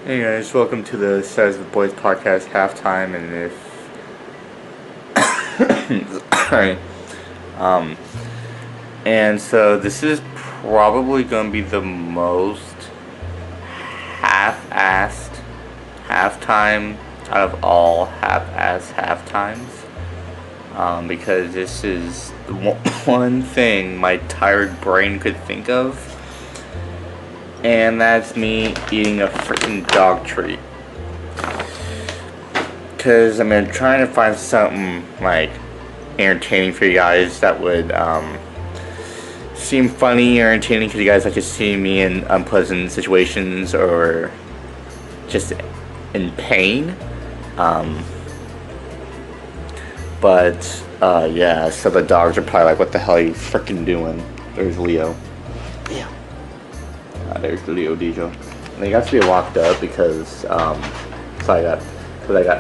Hey guys, welcome to the SWTBP Boys podcast halftime, and if sorry, and so this is probably going to be the most half-assed halftime out of all half-assed halftimes, because this is the one thing my tired brain could think of. And that's me eating a freaking dog treat. Because I'm trying to find something like entertaining for you guys that would seem funny or entertaining, because you guys like to see me in unpleasant situations or just in pain. Yeah, so the dogs are probably like, what the hell are you freaking doing? There's Leo. Leo. There's Leo Dijo. And they got to be locked up because I got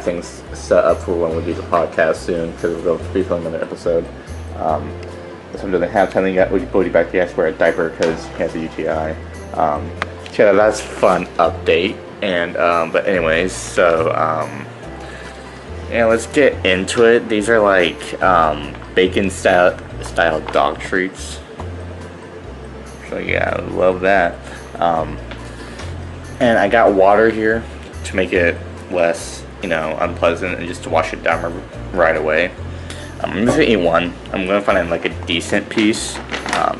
things set up for when we do the podcast soon, because we'll be filming another episode. So I'm doing the halftime. They got Bodie back. He has to wear a diaper because he has a UTI. Yeah, that's a fun update. And but anyways, so yeah, let's get into it. These are like bacon style dog treats. So yeah, I love that. And I got water here to make it less, unpleasant, and just to wash it down right away. I'm just gonna eat one. I'm gonna find like a decent piece. I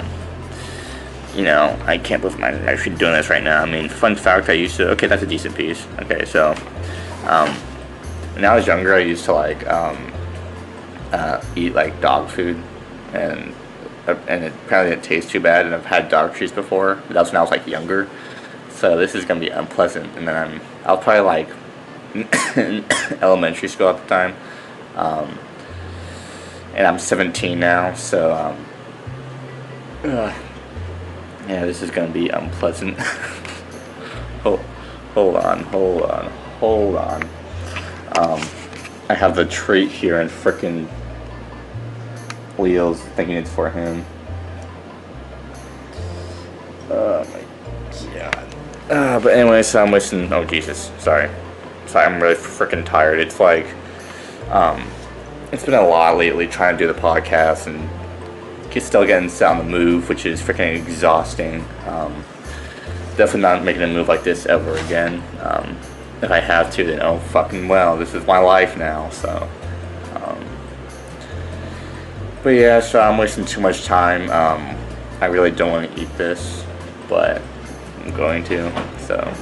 can't believe I'm actually doing this right now. Fun fact, okay, that's a decent piece. Okay, so, when I was younger, I used to eat like dog food, and it probably didn't taste too bad, and I've had dog treats before, but that was when I was like younger, so this is gonna be unpleasant. And then I was probably like in elementary school at the time, and I'm 17 now, so yeah, this is gonna be unpleasant. hold on. I have the treat here, and frickin' Leo's thinking it's for him. Oh my god. But anyway, so I'm listening. Oh Jesus, sorry, I'm really freaking tired. It's like, it's been a lot lately trying to do the podcast and still getting set on the move, which is freaking exhausting. Definitely not making a move like this ever again. If I have to, then oh fucking well, this is my life now. So. But yeah, so I'm wasting too much time. I really don't want to eat this, but I'm going to. So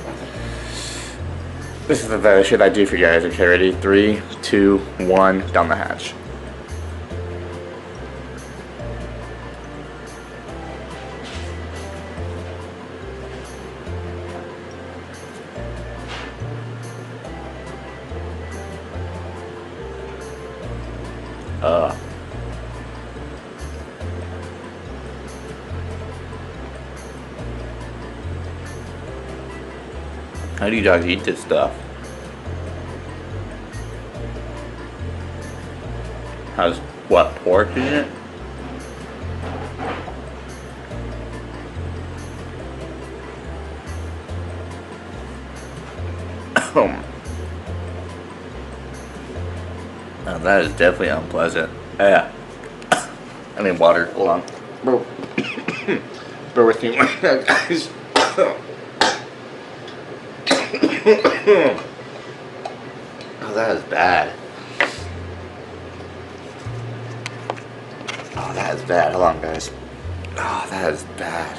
this is the very shit I do for you guys. Okay, ready? 3, 2, 1, down the hatch. How do you guys eat this stuff? Has what, pork in it? Now that is definitely unpleasant. Yeah. I need water. Hold on. Bro. Bear with me, guys. Oh, that is bad. Oh, that is bad. Hold on, guys. Oh, that is bad.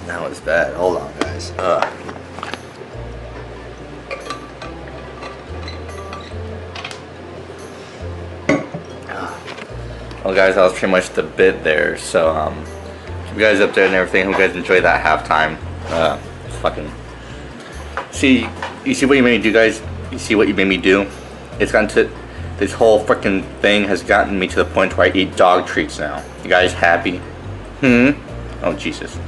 That was bad. Hold on, guys. Well, guys, that was pretty much the bit there. So, keep you guys up there and everything. Hope you guys enjoyed that halftime. Fucking. You see what you made me do, guys? You see what you made me do? It's gotten to. This whole freaking thing has gotten me to the point where I eat dog treats now. You guys happy? Oh, Jesus.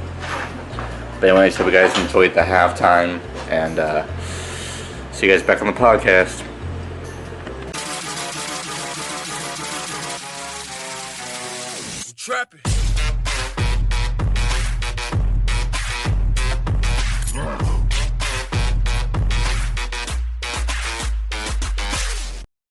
But anyways, hope you guys enjoyed the halftime. And, see you guys back on the podcast. trapping.